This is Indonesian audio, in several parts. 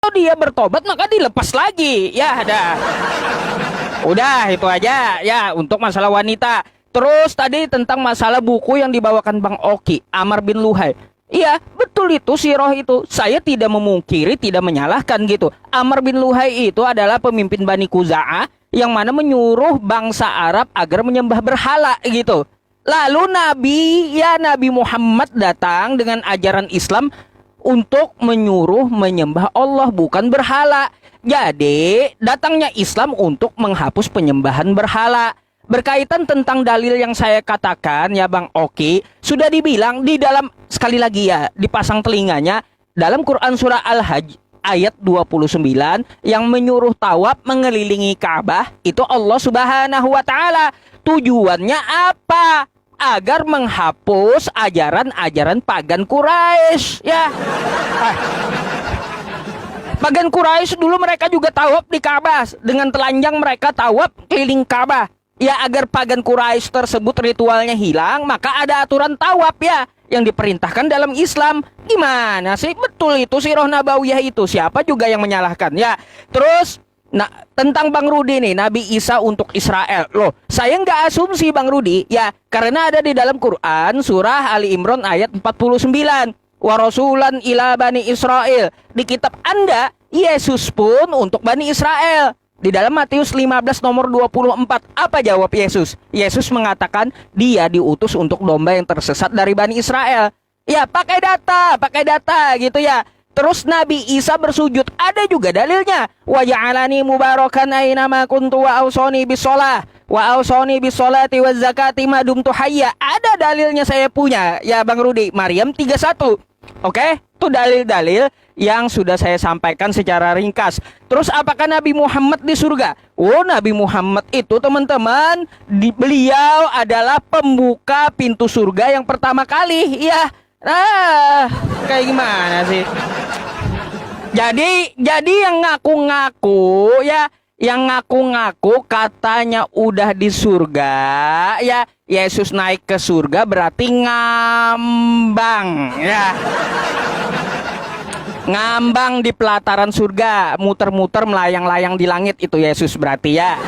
atau dia bertobat maka dilepas lagi. Ya, dah. Udah itu aja ya untuk masalah wanita. Terus tadi tentang masalah buku yang dibawakan Bang Oki, Amr bin Luhai. Iya, betul itu sirah itu. Saya tidak memungkiri, tidak menyalahkan gitu. Amr bin Luhai itu adalah pemimpin Bani Khuza'ah yang mana menyuruh bangsa Arab agar menyembah berhala gitu. Lalu Nabi Muhammad datang dengan ajaran Islam untuk menyuruh menyembah Allah bukan berhala. Jadi datangnya Islam untuk menghapus penyembahan berhala. Berkaitan tentang dalil yang saya katakan ya Bang Oki, sudah dibilang di dalam, sekali lagi ya, dipasang telinganya, dalam Quran surah Al-Hajj ayat 29 yang menyuruh tawaf mengelilingi Ka'bah itu Allah Subhanahu wa taala. Tujuannya apa? Agar menghapus ajaran-ajaran pagan Quraisy ya. Pagan Quraisy dulu mereka juga tawaf di Ka'bah, dengan telanjang mereka tawaf keliling Ka'bah. Ya agar pagan Quraisy tersebut ritualnya hilang, maka ada aturan tawaf ya yang diperintahkan dalam Islam. Gimana sih? Betul itu sirah nabawiyah itu. Siapa juga yang menyalahkan ya. Terus tentang Bang Rudi nih, Nabi Isa untuk Israel. Loh, saya nggak asumsi Bang Rudi ya, karena ada di dalam Quran surah Ali Imran ayat 49. Wa rasulan ila Bani Israel. Di kitab Anda, Yesus pun untuk Bani Israel. Di dalam Matius 15 nomor 24, apa jawab Yesus? Yesus mengatakan dia diutus untuk domba yang tersesat dari Bani Israel. Ya, pakai data gitu ya. Terus Nabi Isa bersujud, ada juga dalilnya. Wa ja'alani mubarakan aina ma kuntu wa ausani bisolah wa ausani bisolati wa zakati ma dumtu hayya. Ada dalilnya saya punya. Ya Bang Rudi, Maryam 31. Oke, itu dalil-dalil yang sudah saya sampaikan secara ringkas. Terus apakah Nabi Muhammad di surga? Oh, Nabi Muhammad itu teman-teman, beliau adalah pembuka pintu surga yang pertama kali. Ya, kayak gimana sih? Jadi yang ngaku-ngaku ya, yang ngaku-ngaku katanya udah di surga ya, Yesus naik ke surga berarti ngambang ya. Ngambang di pelataran surga, muter-muter melayang-layang di langit itu Yesus berarti ya.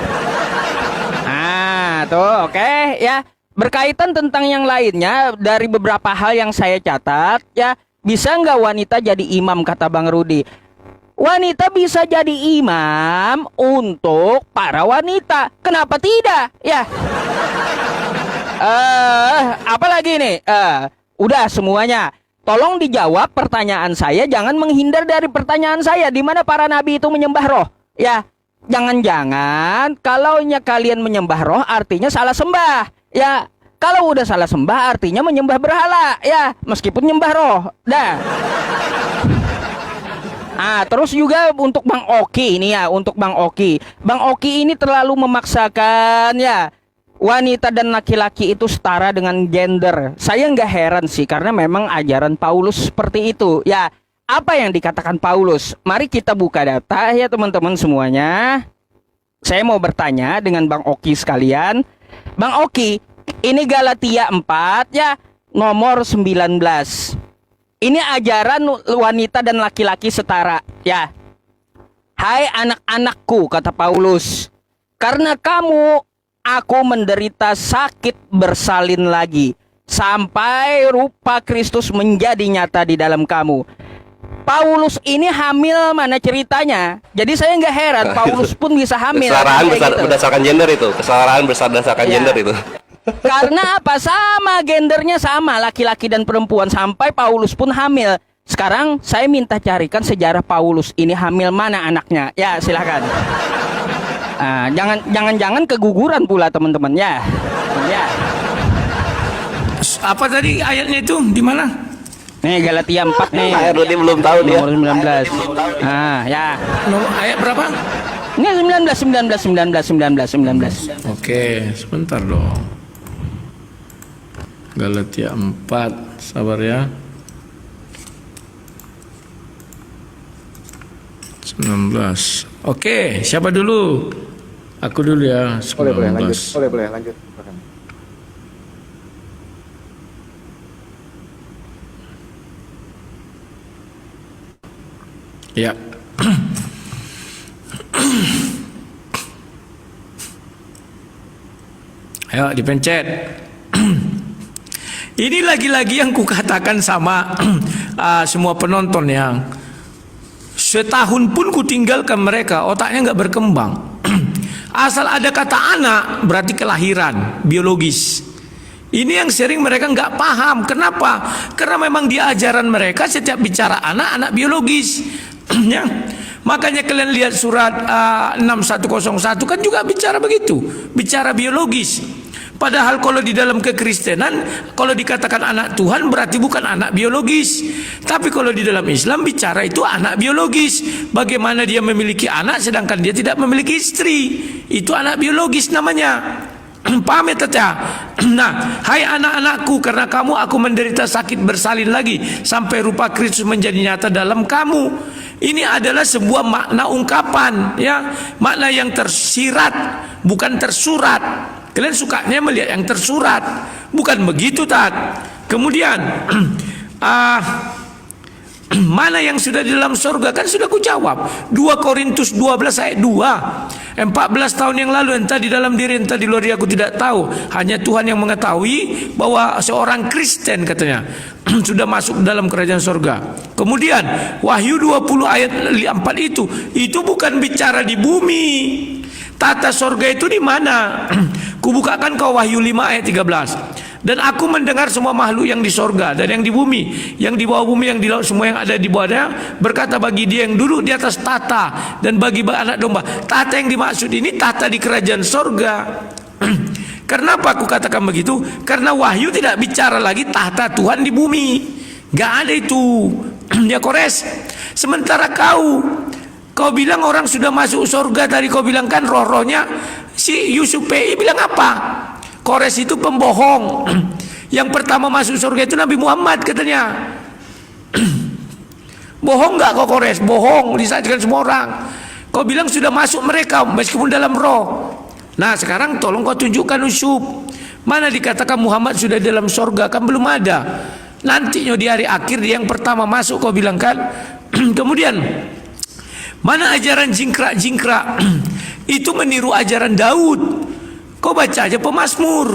Nah, tuh oke ya. Berkaitan tentang yang lainnya, dari beberapa hal yang saya catat ya, bisa nggak wanita jadi imam kata Bang Rudi? Wanita bisa jadi imam untuk para wanita. Kenapa tidak? Ya. Apalagi nih? Udah semuanya. Tolong dijawab pertanyaan saya, jangan menghindar dari pertanyaan saya. Di mana para nabi itu menyembah roh? Ya, jangan-jangan kalau kalian menyembah roh artinya salah sembah. Ya, kalau udah salah sembah artinya menyembah berhala. Ya, meskipun nyembah roh. Dah. Terus juga untuk Bang Oki ini ya, untuk Bang Oki. Bang Oki ini terlalu memaksakan ya, wanita dan laki-laki itu setara dengan gender. Saya nggak heran sih, karena memang ajaran Paulus seperti itu. Ya, apa yang dikatakan Paulus? Mari kita buka data ya teman-teman semuanya. Saya mau bertanya dengan Bang Oki sekalian. Bang Oki, ini Galatia 4 ya, nomor 19. Ini ajaran wanita dan laki-laki setara ya. Hai anak-anakku, kata Paulus, karena kamu aku menderita sakit bersalin lagi, sampai rupa Kristus menjadi nyata di dalam kamu. Paulus ini hamil mana ceritanya? Jadi saya nggak heran Paulus pun bisa hamil. Kesetaraan gitu. berdasarkan gender itu. Kesetaraan berdasarkan gender itu. Karena apa? Sama gendernya sama, laki-laki dan perempuan, sampai Paulus pun hamil. Sekarang saya minta carikan sejarah Paulus ini hamil mana anaknya. Ya, silakan. Jangan keguguran pula teman-teman ya. Ya. Apa tadi ayatnya itu di mana? Nih Galatia 4 nih. Pak Rudi belum tahu dia. Nomor 19. Ya. Ayat berapa? Ini 19. Oke, sebentar dong. Galatia 4, sabar ya. 19. Oke, siapa dulu? Aku dulu ya. 19. Boleh lanjut. Ya, Ayo dipencet. Ini lagi-lagi yang kukatakan sama semua penonton yang setahun pun kutinggalkan mereka, otaknya nggak berkembang. Asal ada kata anak berarti kelahiran biologis. Ini yang sering mereka nggak paham. Kenapa? Karena memang di ajaran mereka setiap bicara anak biologis. Ya. Makanya kalian lihat surat 6101 kan juga bicara begitu, bicara biologis. Padahal kalau di dalam kekristenan, kalau dikatakan anak Tuhan berarti bukan anak biologis. Tapi kalau di dalam Islam bicara itu anak biologis. Bagaimana dia memiliki anak sedangkan dia tidak memiliki istri. Itu anak biologis namanya. Paham ya Tata? Nah, hai anak-anakku, karena kamu aku menderita sakit bersalin lagi sampai rupa Kristus menjadi nyata dalam kamu. Ini adalah sebuah makna ungkapan, ya, makna yang tersirat, bukan tersurat. Kalian sukanya melihat yang tersurat, bukan begitu, Tat. Kemudian mana yang sudah di dalam surga, kan sudah kujawab. 2 Korintus 12 ayat 2. 14 tahun yang lalu entah di dalam diri entah di luar diri aku tidak tahu, hanya Tuhan yang mengetahui bahwa seorang Kristen katanya sudah masuk dalam kerajaan surga. Kemudian Wahyu 20 ayat 4 itu bukan bicara di bumi. Tata surga itu di mana? Kubukakan kau Wahyu 5 ayat 13. Dan aku mendengar semua makhluk yang di sorga dan yang di bumi, yang di bawah bumi, yang di laut, semua yang ada di bawahnya, berkata bagi dia yang duduk di atas tahta dan bagi anak domba. Tahta yang dimaksud ini tahta di kerajaan sorga. Kenapa aku katakan begitu? Karena Wahyu tidak bicara lagi tahta Tuhan di bumi. Gak ada itu. Ya Kores. Sementara kau bilang orang sudah masuk sorga, tadi kau bilang kan roh-rohnya. Si Yusuf PI bilang apa? Kores itu pembohong. Yang pertama masuk surga itu Nabi Muhammad katanya. Bohong nggak kau Kores? Bohong, disaksikan semua orang. Kau bilang sudah masuk mereka meskipun dalam roh. Nah sekarang tolong kau tunjukkan Yusuf. Mana dikatakan Muhammad sudah dalam surga? Kan belum ada. Nantinya di hari akhir dia yang pertama masuk, kau bilang kan. Kemudian mana ajaran jingkrak-jingkrak? Itu meniru ajaran Daud. Kau baca aja Pemazmur.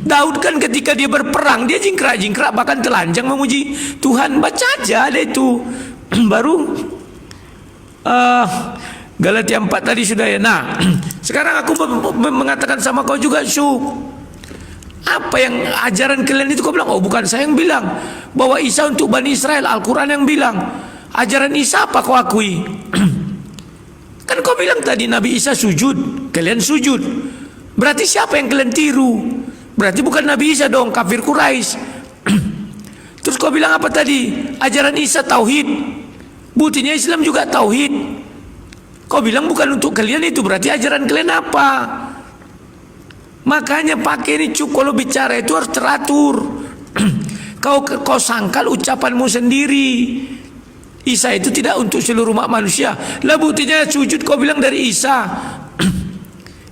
Daud kan ketika dia berperang dia jingkrak-jingkrak, bahkan telanjang memuji Tuhan. Baca aja ada itu. Baru Galatia 4 tadi sudah ya. Nah sekarang aku mengatakan sama kau juga, apa yang ajaran kalian itu? Kau bilang, oh bukan saya yang bilang bahwa Isa untuk Bani Israel, Al-Quran yang bilang. Ajaran Isa apa kau akui? Kan kau bilang tadi Nabi Isa sujud, kalian sujud. Berarti siapa yang kalian tiru? Berarti bukan Nabi Isa dong, kafir Quraisy. Terus kau bilang apa tadi? Ajaran Isa tauhid. Buktinya Islam juga tauhid. Kau bilang bukan untuk kalian itu, berarti ajaran kalian apa? Makanya pakai ini cuk, kalau bicara itu harus teratur. Kau sangkal ucapanmu sendiri. Isa itu tidak untuk seluruh umat manusia. Lah buktinya sujud kau bilang dari Isa.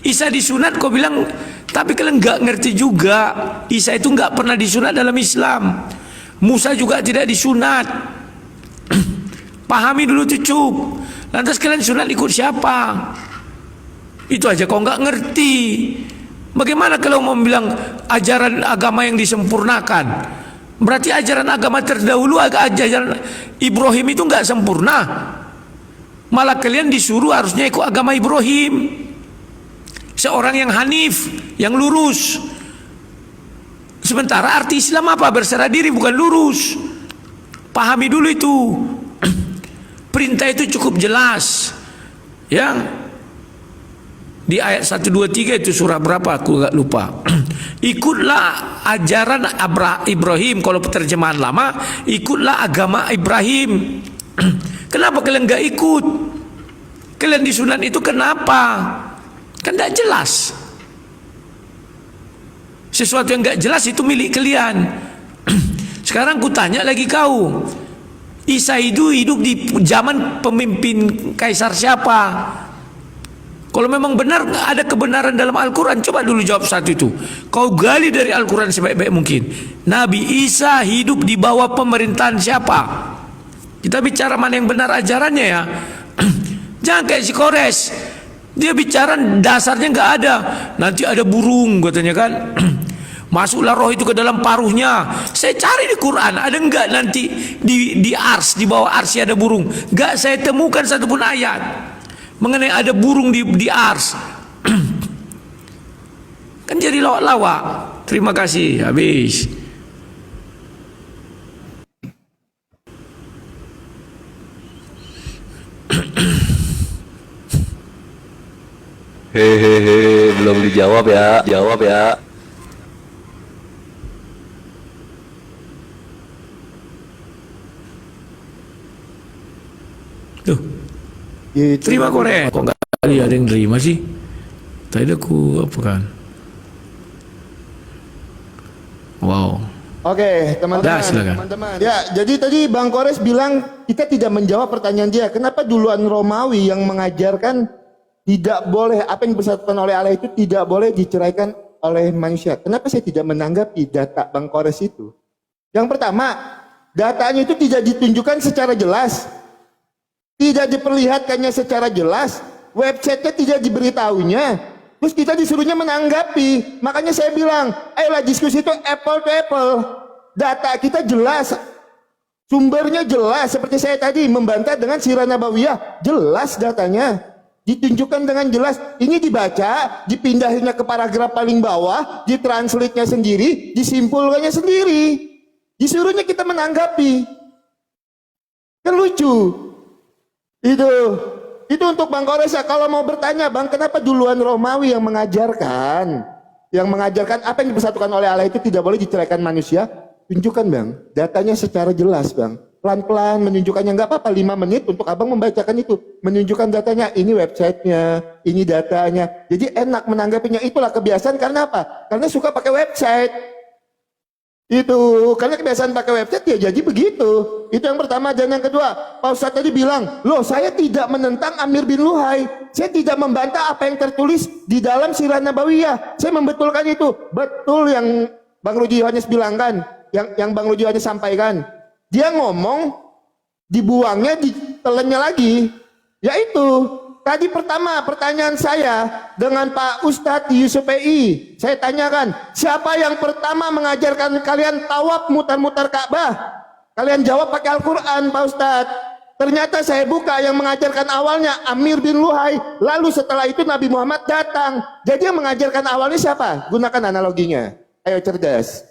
Isa disunat kau bilang, tapi kalian nggak ngerti juga. Isa itu nggak pernah disunat dalam Islam. Musa juga tidak disunat. Pahami dulu tuh cuk. Lantas kalian sunat ikut siapa? Itu aja kau nggak ngerti. Bagaimana kalau mau bilang ajaran agama yang disempurnakan? Berarti ajaran agama terdahulu, ajaran Ibrahim itu nggak sempurna. Malah kalian disuruh harusnya ikut agama Ibrahim, seorang yang hanif, yang lurus. Sementara arti Islam apa? Berserah diri, bukan lurus. Pahami dulu itu. Perintah itu cukup jelas, ya. Di ayat 1, 2, 3 itu surah berapa aku nggak lupa. Ikutlah ajaran Ibrahim. Kalau terjemahan lama, ikutlah agama Ibrahim. Kenapa kalian nggak ikut? Kalian disunat itu kenapa? Kan tidak jelas. Sesuatu yang nggak jelas itu milik kalian. Sekarang ku tanya lagi kau, Isa itu hidup di zaman pemimpin kaisar siapa? Kalau memang benar ada kebenaran dalam Al-Quran, coba dulu jawab satu itu. Kau gali dari Al-Quran sebaik-baik mungkin. Nabi Isa hidup di bawah pemerintahan siapa? Kita bicara mana yang benar ajarannya ya. Jangan kayak si Kores. Dia bicara dasarnya nggak ada. Nanti ada burung katanya kan. Masuklah roh itu ke dalam paruhnya. Saya cari di Quran, ada nggak nanti di ars, di bawah ars ada burung? Nggak saya temukan satupun ayat mengenai ada burung di ars. Kan jadi lawak-lawak. Terima kasih, habis. Hehehe, belum dijawab ya. Jawab ya. Tuh, terima Korea. Kok nggak ada yang terima sih? Tadi aku apa kan? Wow. Oke, teman-teman. Teman-teman. Ya, jadi tadi Bang Kores bilang kita tidak menjawab pertanyaan dia. Kenapa duluan Romawi yang mengajarkan tidak boleh apa yang dipersatukan oleh Allah itu tidak boleh diceraikan oleh manusia? Kenapa saya tidak menanggapi data Bang Kores itu? Yang pertama, datanya itu tidak ditunjukkan secara jelas. Tidak diperlihatkannya secara jelas, websitenya tidak diberitahunya, terus kita disuruhnya menanggapi. Makanya saya bilang, ayolah diskusi itu apple to apple. Data kita jelas, sumbernya jelas. Seperti saya tadi membantah dengan Sirah Nabawiyah, jelas datanya, ditunjukkan dengan jelas. Ini dibaca, dipindahinnya ke paragraf paling bawah, ditranslate-nya sendiri, disimpulkannya sendiri. Disuruhnya kita menanggapi. Kan lucu. Itu untuk Bang Kores ya. Kalau mau bertanya, Bang, kenapa duluan Romawi yang mengajarkan apa yang dipersatukan oleh Allah itu tidak boleh diceraikan manusia? Tunjukkan, Bang, datanya secara jelas, Bang. Pelan-pelan menunjukkannya, nggak apa-apa 5 menit untuk Abang membacakan itu, menunjukkan datanya, ini websitenya, ini datanya. Jadi enak menanggapinya. Itulah kebiasaan. Karena apa? Karena suka pakai website. Itu karena kebiasaan pakai website ya jadi begitu. Itu yang pertama. Dan yang kedua, Pak Ustadz tadi bilang, loh saya tidak menentang Amir bin Luhai, saya tidak membantah apa yang tertulis di dalam Sirah Nabawiyah, saya membetulkan itu. Betul yang Bang Ruji Yohanes bilang kan, yang Bang Ruji Yohanes sampaikan. Dia ngomong, dibuangnya, ditelennya lagi. Yaitu tadi pertama pertanyaan saya dengan Pak Ustadz di USPI, saya tanyakan, siapa yang pertama mengajarkan kalian tawaf mutar-mutar Ka'bah? Kalian jawab pakai Al-Quran, Pak Ustadz. Ternyata saya buka yang mengajarkan awalnya Amir bin Luhai, lalu setelah itu Nabi Muhammad datang. Jadi yang mengajarkan awalnya siapa? Gunakan analoginya, ayo cerdas.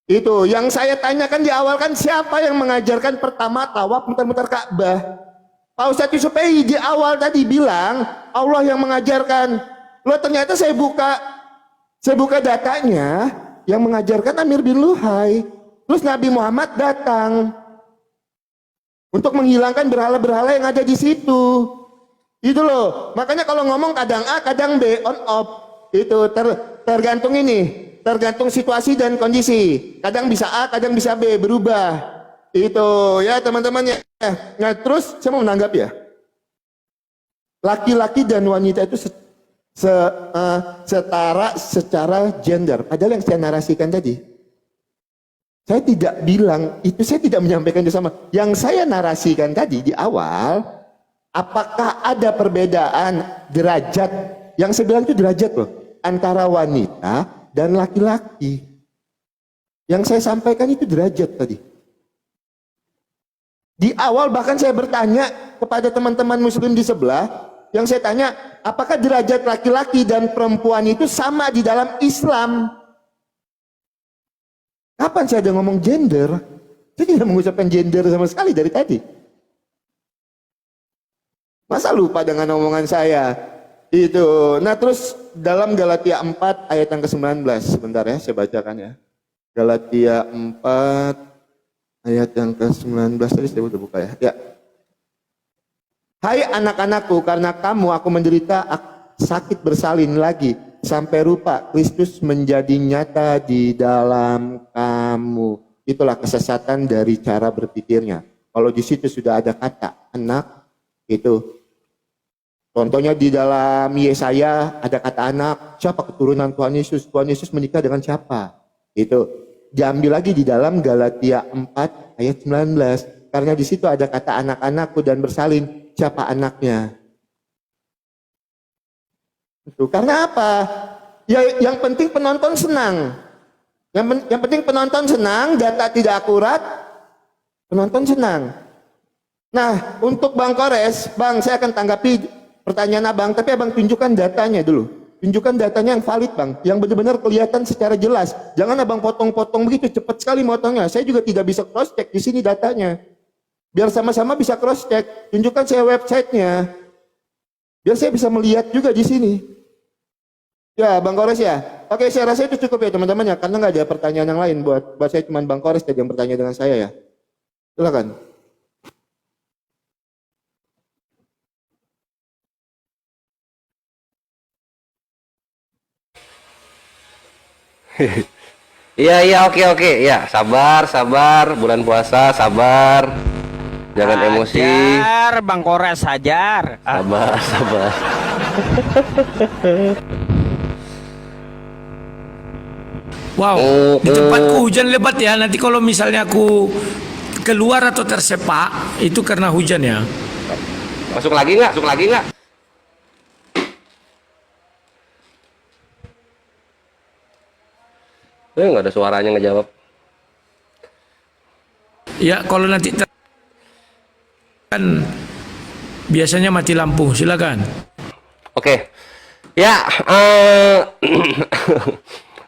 Itu yang saya tanyakan di awal kan, siapa yang mengajarkan pertama tawaf mutar-mutar Ka'bah? Pak Ustadz Yusufi di awal tadi bilang Allah yang mengajarkan. Loh ternyata saya buka datanya, yang mengajarkan Amir bin Luhai. Terus Nabi Muhammad datang untuk menghilangkan berhala-berhala yang ada di situ. Itu loh. Makanya kalau ngomong kadang A, kadang B, on off. Itu tergantung ini, tergantung situasi dan kondisi. Kadang bisa A, kadang bisa B, berubah. Itu ya teman-teman ya. Nah terus saya mau menanggapi ya. Laki-laki dan wanita itu setara secara gender. Padahal yang saya narasikan tadi, saya tidak bilang itu, saya tidak menyampaikan itu sama. Yang saya narasikan tadi di awal, apakah ada perbedaan derajat? Yang saya bilang itu derajat loh, antara wanita dan laki-laki. Yang saya sampaikan itu derajat tadi. Di awal bahkan saya bertanya kepada teman-teman muslim di sebelah, yang saya tanya, apakah derajat laki-laki dan perempuan itu sama di dalam Islam? Kapan saya ada ngomong gender? Saya tidak mengucapkan gender sama sekali dari tadi. Masa lupa dengan omongan saya? Itu. Nah terus dalam Galatia 4 ayat yang ke-19. Sebentar ya, saya bacakan ya. Galatia 4 ayat yang ke-19. Tadi saya udah buka ya. Ya. Hai anak-anakku, karena kamu aku menderita sakit bersalin lagi, sampai rupa Kristus menjadi nyata di dalam kamu. Itulah kesesatan dari cara berpikirnya. Kalau di situ sudah ada kata anak, itu contohnya di dalam Yesaya ada kata anak. Siapa keturunan Tuhan Yesus? Tuhan Yesus menikah dengan siapa? Itu diambil lagi di dalam Galatia 4 ayat 19. Karena di situ ada kata anak-anakku dan bersalin siapa anaknya. Itu karena apa? Ya, yang penting penonton senang. Yang penting penonton senang, data tidak akurat, penonton senang. Nah, untuk Bang Kores, Bang, saya akan tanggapi pertanyaan Abang, tapi Abang tunjukkan datanya dulu. Tunjukkan datanya yang valid, Bang, yang benar-benar kelihatan secara jelas. Jangan Abang potong-potong begitu, cepat sekali motongnya. Saya juga tidak bisa cross check di sini datanya. Biar sama-sama bisa cross check. Tunjukkan saya websitenya. Biar saya bisa melihat juga di sini. Ya, Bang Kores ya. Oke, saya rasa itu cukup ya teman-teman ya, karena nggak ada pertanyaan yang lain buat saya, cuma Bang Kores tadi yang bertanya dengan saya ya. Silakan. Iya, oke, ya, sabar, bulan puasa, sabar, jangan emosi, Hajar, Bang Kores, hajar. sabar. Wow, di tempatku hujan lebat ya. Nanti kalau misalnya aku keluar atau tersepak, itu karena hujan ya. Masuk lagi nggak? Nggak ada suaranya ngejawab. Ya, kalau nanti kan biasanya mati lampu. Silakan. Oke, ya,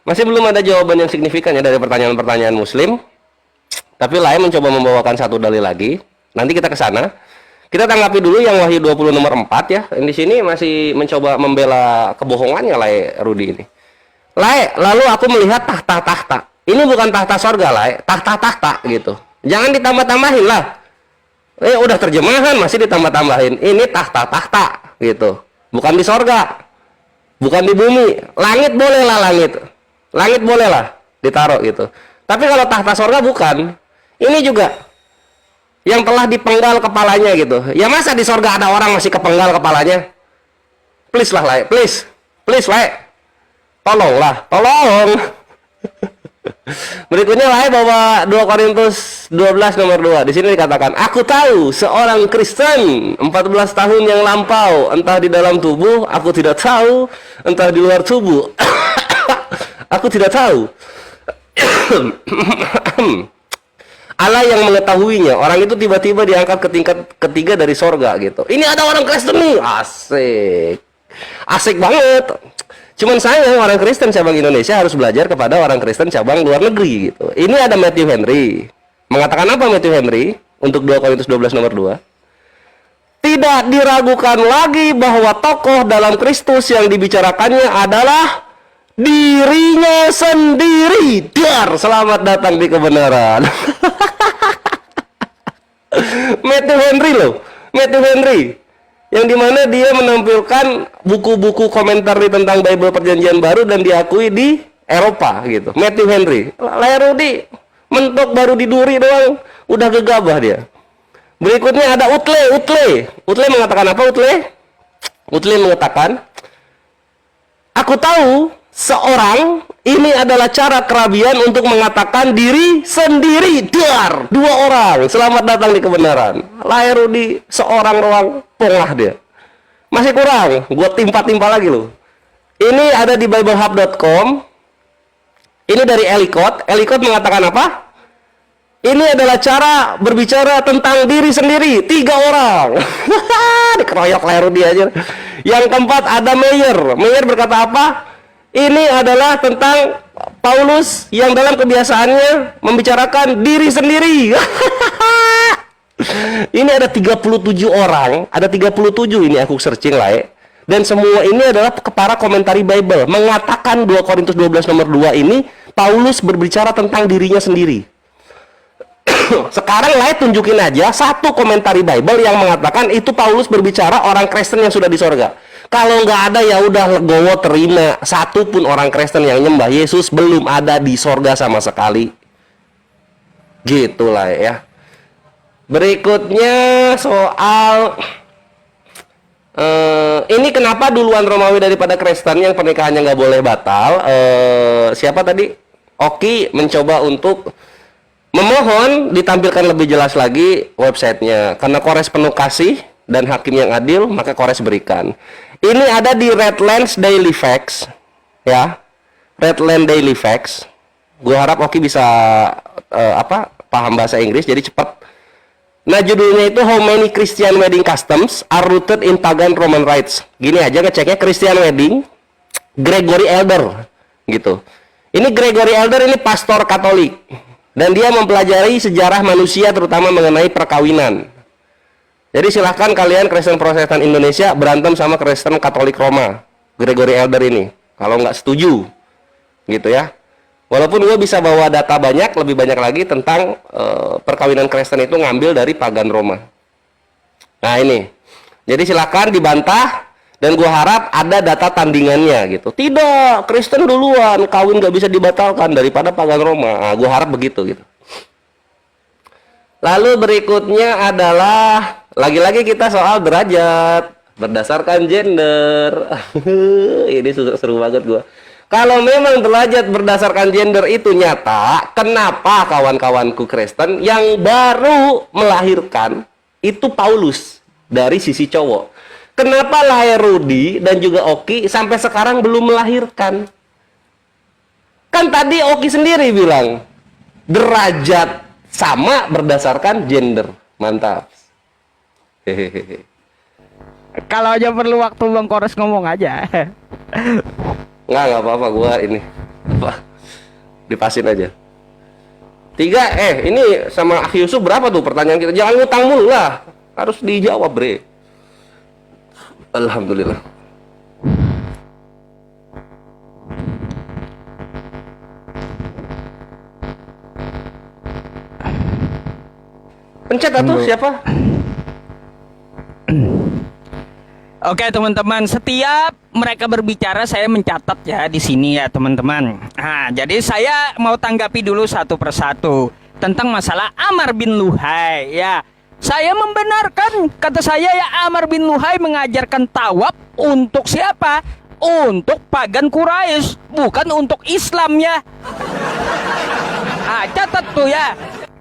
masih belum ada jawaban yang signifikan ya dari pertanyaan-pertanyaan Muslim. Tapi lain mencoba membawakan satu dalil lagi. Nanti kita ke sana. Kita tanggapi dulu yang Wahyu 20 nomor 4 ya. Di sini masih mencoba membela kebohongannya Lai Rudi ini. Lai, lalu aku melihat tahta-tahta. Ini bukan tahta sorga, Lai. Tahta-tahta gitu. Jangan ditambah-tambahin lah. Udah terjemahan masih ditambah-tambahin. Ini tahta-tahta gitu. Bukan di sorga. Bukan di bumi. Langit boleh lah langit. Langit boleh lah ditaruh gitu. Tapi kalau tahta sorga bukan. Ini juga yang telah dipenggal kepalanya gitu. Ya masa di sorga ada orang masih kepenggal kepalanya? Please lah, Lai. Please, Lai. Tolonglah, tolong. Berikutnya Lai bawa 2 Korintus 12 nomor 2. Di sini dikatakan, aku tahu seorang Kristen 14 tahun yang lampau, entah di dalam tubuh, aku tidak tahu, entah di luar tubuh. Aku tidak tahu. Allah yang mengetahuinya. Orang itu tiba-tiba diangkat ke tingkat ketiga dari sorga gitu. Ini ada orang Kristen nih, asik banget. Cuman saya orang Kristen cabang Indonesia harus belajar kepada orang Kristen cabang luar negeri gitu. Ini ada Matthew Henry. Mengatakan apa Matthew Henry untuk 2 Korintus 12 nomor 2? Tidak diragukan lagi bahwa tokoh dalam Kristus yang dibicarakannya adalah dirinya sendiri. Dar, selamat datang di kebenaran. Matthew Henry loh, Matthew Henry, yang dimana dia menampilkan buku-buku komentar tentang Bible Perjanjian Baru dan diakui di Eropa gitu. Matthew Henry, Lai Rudi mentok baru diduri doang, udah gegabah dia. Berikutnya ada Utle mengatakan apa? Utle mengatakan, aku tahu seorang ini adalah cara kerabian untuk mengatakan diri sendiri. Dar, 2 orang. Selamat datang di kebenaran. Lai Rudi seorang doang, pengah dia. Masih kurang, gua timpa-timpa lagi loh. Ini ada di biblehub.com. Ini dari Ellicott. Ellicott mengatakan apa? Ini adalah cara berbicara tentang diri sendiri. 3 orang. Dikeroyok Lai Rudi aja. Yang keempat ada Meyer. Meyer berkata apa? Ini adalah tentang Paulus yang dalam kebiasaannya membicarakan diri sendiri. Ini ada 37 orang, ada 37 ini aku searching lah ya. Dan semua ini adalah para komentari Bible mengatakan 2 Korintus 12 nomor 2 ini Paulus berbicara tentang dirinya sendiri. Sekarang lah tunjukin aja satu komentari Bible yang mengatakan itu Paulus berbicara orang Kristen yang sudah di sorga. Kalau nggak ada ya udah legowo terima. Satu pun orang Kristen yang nyembah Yesus belum ada di sorga sama sekali. Gitulah ya. Berikutnya soal ini kenapa duluan Romawi daripada Kristen yang pernikahannya nggak boleh batal? Siapa tadi? Oki mencoba untuk Memohon ditampilkan lebih jelas lagi websitenya. Karena Kores penuh kasih dan hakim yang adil, maka Kores berikan. Ini ada di Redlands Daily Facts, ya. Redland Daily Facts. Gue harap Oki bisa paham bahasa Inggris, jadi cepat. Nah, judulnya itu How Many Christian Wedding Customs Are Rooted in Pagan Roman Rites. Gini aja ngeceknya, Christian Wedding, Gregory Elder, gitu. Ini Gregory Elder ini pastor Katolik, dan dia mempelajari sejarah manusia terutama mengenai perkawinan. Jadi silahkan kalian Kristen Protestan Indonesia berantem sama Kristen Katolik Roma, Gregory Elder ini, kalau nggak setuju, gitu ya. Walaupun gue bisa bawa data banyak, lebih banyak lagi tentang perkawinan Kristen itu ngambil dari pagan Roma. Nah ini, jadi silakan dibantah, dan gue harap ada data tandingannya gitu. Tidak, Kristen duluan, kawin gak bisa dibatalkan daripada pagan Roma. Nah, gue harap begitu gitu. Lalu berikutnya adalah lagi-lagi kita soal derajat berdasarkan gender. Ini seru banget gue. Kalau memang derajat berdasarkan gender itu nyata, kenapa kawan-kawanku Kristen yang baru melahirkan itu Paulus dari sisi cowok? Kenapa lahir Rudi dan juga Oki sampai sekarang belum melahirkan? Kan tadi Oki sendiri bilang derajat sama berdasarkan gender. Mantap. Hehehe. Kalau aja perlu waktu Bang Kores ngomong aja. Nggak apa-apa, gua ini dipasin aja. 3, ini sama Akhi Yusuf berapa tuh pertanyaan kita? Jangan ngutang mulu lah, harus dijawab, bre. Alhamdulillah. Pencet atuh siapa? Oke teman-teman, setiap mereka berbicara saya mencatat ya di sini ya teman-teman. Nah, jadi saya mau tanggapi dulu satu persatu tentang masalah Amr bin Luhai ya. Saya membenarkan, kata saya ya, Amr bin Luhai mengajarkan tawaf untuk siapa? Untuk pagan Quraisy, bukan untuk Islam ya. Ah, catat tuh ya.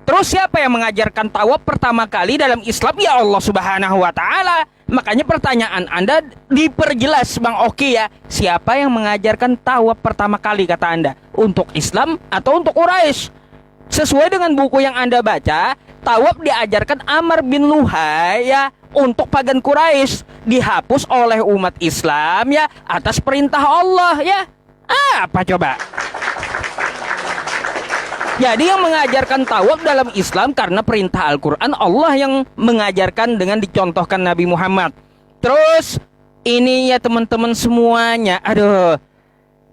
Terus siapa yang mengajarkan tawaf pertama kali dalam Islam? Ya Allah Subhanahu wa taala. Makanya pertanyaan Anda diperjelas Bang Oki ya. Siapa yang mengajarkan tawaf pertama kali kata Anda? Untuk Islam atau untuk Quraisy? Sesuai dengan buku yang Anda baca, tawaf diajarkan Amr bin Luhai ya untuk pagan Quraisy, dihapus oleh umat Islam ya atas perintah Allah ya. Apa coba? Jadi yang mengajarkan tawaf dalam Islam karena perintah Al-Quran, Allah yang mengajarkan dengan dicontohkan Nabi Muhammad. Terus ini ya teman-teman semuanya, aduh,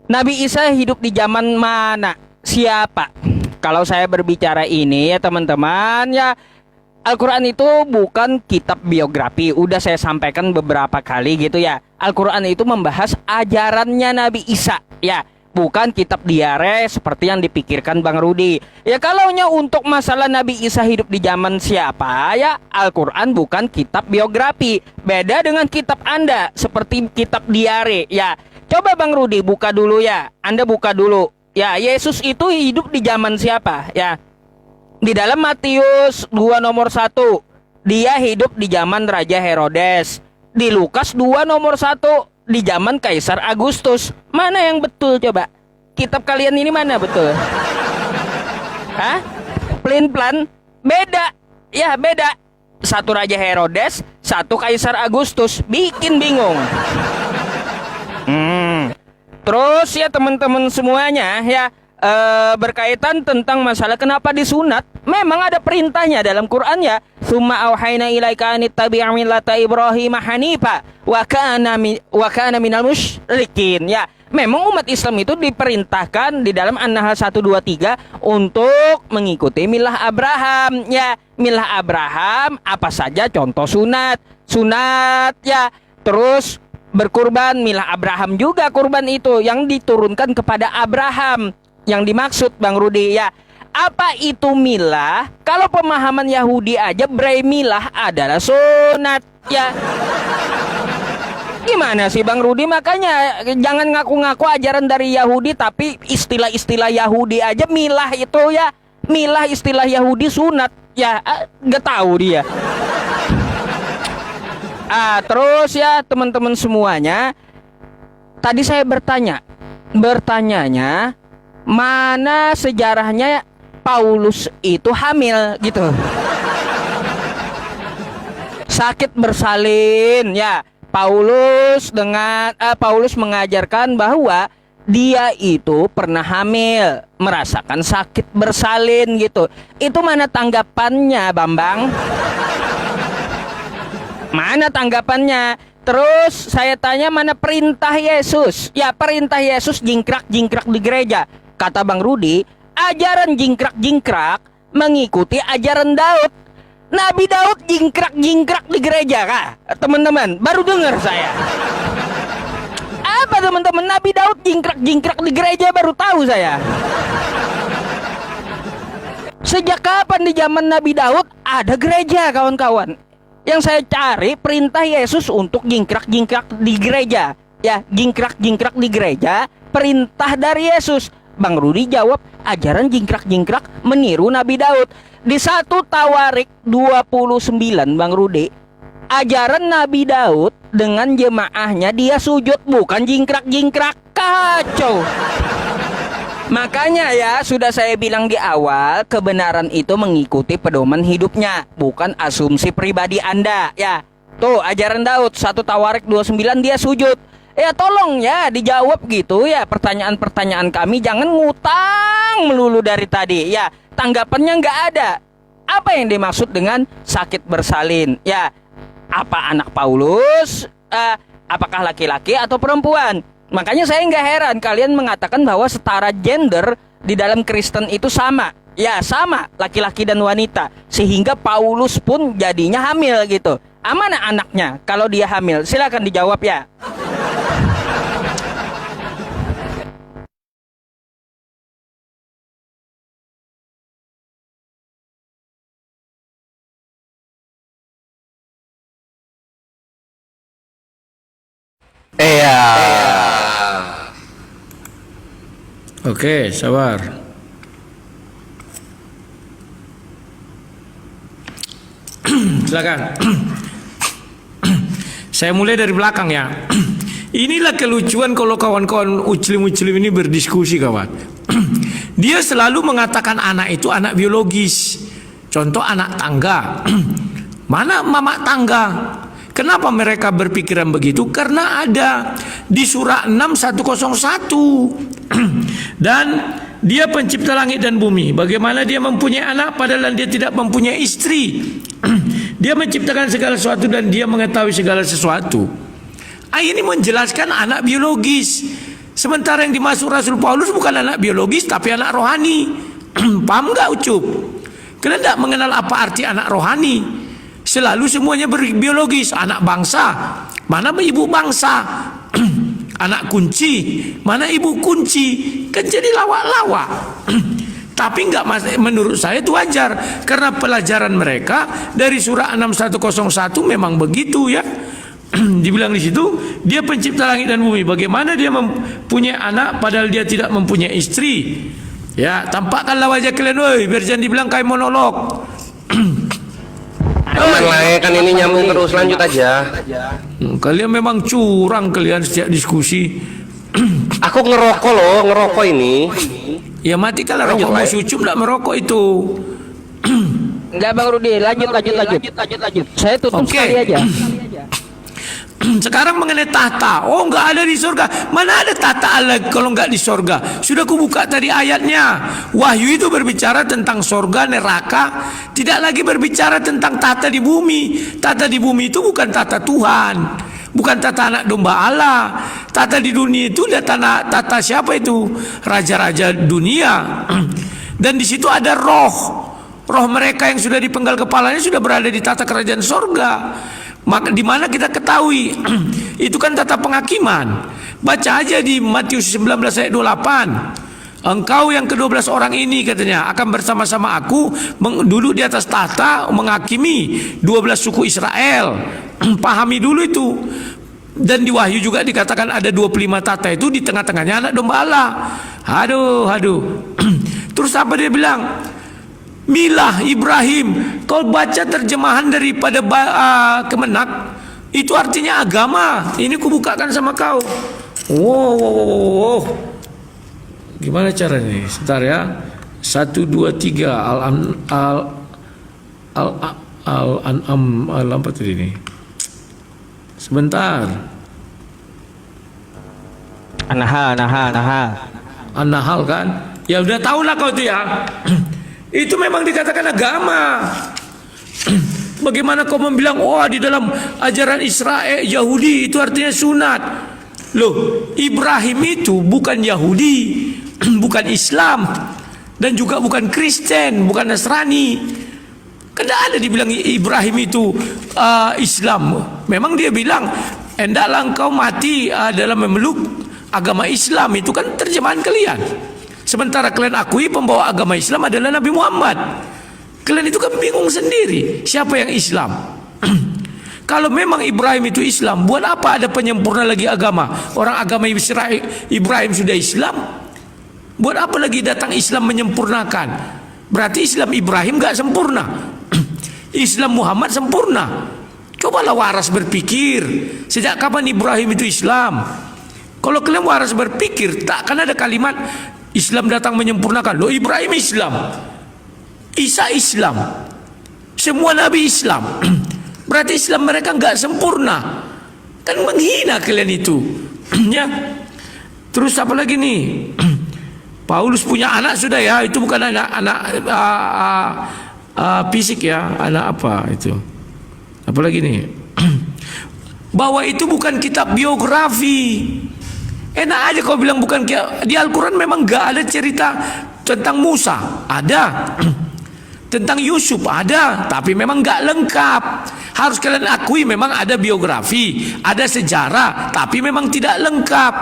Nabi Isa hidup di zaman mana? Siapa? Kalau saya berbicara ini ya teman-teman ya, Al-Quran itu bukan kitab biografi. Udah saya sampaikan beberapa kali gitu ya. Al-Quran itu membahas ajarannya Nabi Isa ya, bukan kitab diare seperti yang dipikirkan Bang Rudi. Ya kalaunya untuk masalah Nabi Isa hidup di zaman siapa ya, Al-Quran bukan kitab biografi. Beda dengan kitab Anda seperti kitab diare ya. Coba Bang Rudi buka dulu ya. Anda buka dulu. Ya, Yesus itu hidup di zaman siapa ya? Di dalam Matius 2 nomor 1, dia hidup di zaman Raja Herodes. Di Lukas 2 nomor 1, di zaman Kaisar Agustus. Mana yang betul coba? Kitab kalian ini mana betul? Hah? Plan beda. Ya beda. Satu Raja Herodes, satu Kaisar Agustus. Bikin bingung. Terus ya teman-teman semuanya ya, berkaitan tentang masalah kenapa disunat, memang ada perintahnya dalam Quran ya. Tsumma auhayna ilaika an ittabi' millata Ibrahim hanifa wa kana minal musyrikin ya. Memang umat Islam itu diperintahkan di dalam An-Nahl 123 untuk mengikuti milah Abraham ya. Milah Abraham apa saja contoh sunat ya. Terus berkurban, milah Abraham juga kurban itu yang diturunkan kepada Abraham. Yang dimaksud Bang Rudi ya, apa itu milah? Kalau pemahaman Yahudi aja milah adalah sunat ya. Gimana sih Bang Rudi? Makanya jangan ngaku-ngaku ajaran dari Yahudi, tapi istilah-istilah Yahudi aja milah itu ya. Milah istilah Yahudi sunat. Ya, nggak tahu dia. Terus ya teman-teman semuanya, tadi saya bertanyanya mana sejarahnya Paulus itu hamil gitu. Sakit bersalin ya. Paulus mengajarkan bahwa dia itu pernah hamil, merasakan sakit bersalin gitu. Itu mana tanggapannya, Bambang? Mana tanggapannya? Terus saya tanya mana perintah Yesus? Ya, perintah Yesus jingkrak-jingkrak di gereja. Kata Bang Rudi, ajaran jingkrak-jingkrak mengikuti ajaran Daud. Nabi Daud jingkrak-jingkrak di gereja, kah? Teman-teman, baru dengar saya. Apa teman-teman? Nabi Daud jingkrak-jingkrak di gereja, baru tahu saya. Sejak kapan di zaman Nabi Daud ada gereja, kawan-kawan? Yang saya cari perintah Yesus untuk jingkrak-jingkrak di gereja. Ya, jingkrak-jingkrak di gereja, perintah dari Yesus. Bang Rudi jawab, ajaran jingkrak-jingkrak meniru Nabi Daud. Di 1 Tawarik 29, Bang Rudi, ajaran Nabi Daud dengan jemaahnya dia sujud, bukan jingkrak-jingkrak. Kacau. Makanya ya, sudah saya bilang di awal, kebenaran itu mengikuti pedoman hidupnya, bukan asumsi pribadi Anda. Ya, tuh ajaran Daud 1 Tawarik 29 dia sujud. Ya tolong ya dijawab gitu ya pertanyaan-pertanyaan kami, jangan ngutang melulu dari tadi. Ya, tanggapannya nggak ada. Apa yang dimaksud dengan sakit bersalin? Ya, apa anak Paulus? Apakah laki-laki atau perempuan? Makanya saya nggak heran kalian mengatakan bahwa setara gender di dalam Kristen itu sama. Ya sama, laki-laki dan wanita. Sehingga Paulus pun jadinya hamil gitu. Mana anaknya kalau dia hamil? Silakan dijawab ya. Iya. Oke, sabar. Silakan. Saya mulai dari belakang ya. Inilah kelucuan kalau kawan-kawan uclim-uclim ini berdiskusi, kawan. Dia selalu mengatakan anak itu anak biologis. Contoh anak tangga. Mana mama tangga? Kenapa mereka berpikiran begitu? Karena ada di surah 6101. Dan dia pencipta langit dan bumi. Bagaimana dia mempunyai anak padahal dia tidak mempunyai istri? Dia menciptakan segala sesuatu dan dia mengetahui segala sesuatu. Ayat ini menjelaskan anak biologis. Sementara yang dimaksud Rasul Paulus bukan anak biologis tapi anak rohani. Paham nggak Ucup? Kalian tidak mengenal apa arti anak rohani. Selalu semuanya berbiologis. Anak bangsa, mana ibu bangsa? Anak kunci, mana ibu kunci? Kan jadi lawak-lawak. Tapi enggak, menurut saya itu wajar karena pelajaran mereka dari surah 6101 memang begitu ya. Dibilang di situ dia pencipta langit dan bumi. Bagaimana dia mempunyai anak padahal dia tidak mempunyai istri? Ya, tampakkanlah wajah kalian, woi, biar jangan dibilang kayak monolog. Aman lah ya, kan ini nyambung terus, lanjut aja. Kalian memang curang kalian setiap diskusi. Aku ngerokok loh, ngerokok ini. Ya mati kalau rokok Mus Ucup tidak merokok itu. Enggak Bang Rudi, lanjut. Saya tutup sekali aja. Sekarang mengenai tahta. Oh, enggak ada di surga. Mana ada tahta Allah kalau enggak di surga? Sudah kubuka tadi ayatnya. Wahyu itu berbicara tentang surga, neraka, tidak lagi berbicara tentang tahta di bumi. Tahta di bumi itu bukan tahta Tuhan, bukan tahta anak domba Allah. Tahta di dunia itu dia tahta siapa itu? Raja-raja dunia. Dan di situ ada roh mereka yang sudah dipenggal kepalanya sudah berada di tahta kerajaan surga. Maka di mana kita ketahui itu kan tata penghakiman. Baca aja di Matius 19 ayat 28. Engkau yang ke-12 orang ini katanya akan bersama-sama aku duduk di atas tahta menghakimi 12 suku Israel. Pahami dulu itu. Dan di Wahyu juga dikatakan ada 25 tahta itu, di tengah-tengahnya anak domba Allah. Aduh. Terus apa dia bilang? Milah Ibrahim. Kau baca terjemahan daripada Kemenak, itu artinya agama. Ini kubukakan sama kau. Wow. Gimana caranya? Sebentar ya. 1, 2, 3 Al-An'am apa tadi ini? Sebentar. An-Nahl kan? Ya udah tahulah kau itu ya. Itu memang dikatakan agama. Bagaimana kau membilang di dalam ajaran Israel Yahudi itu artinya sunat? Loh, Ibrahim itu bukan Yahudi, bukan Islam, dan juga bukan Kristen, bukan Nasrani. Tidak ada dibilang Ibrahim itu Islam. Memang dia bilang, hendaklah engkau mati dalam memeluk agama Islam. Itu kan terjemahan kalian. Sementara kalian akui pembawa agama Islam adalah Nabi Muhammad. Kalian itu kan bingung sendiri, siapa yang Islam? Kalau memang Ibrahim itu Islam, buat apa ada penyempurna lagi agama? Orang agama Ibrahim sudah Islam, buat apa lagi datang Islam menyempurnakan? Berarti Islam Ibrahim gak sempurna. Islam Muhammad sempurna. Cobalah waras berpikir, sejak kapan Ibrahim itu Islam? Kalau kalian waras berpikir, tak akan ada kalimat Islam datang menyempurnakan. Loh, Ibrahim Islam, Isa Islam, semua Nabi Islam. Berarti Islam mereka nggak sempurna. Kan menghina kalian itu. Ya. Terus apa lagi nih? Paulus punya anak sudah ya. Itu bukan anak fisik ya. Anak apa itu? Apa lagi nih? Bahwa itu bukan kitab biografi. Enak aja kau bilang bukan. Di Al-Quran memang nggak ada cerita tentang Musa. Ada. Tentang Yusuf ada, tapi memang nggak lengkap. Harus kalian akui memang ada biografi, ada sejarah, tapi memang tidak lengkap.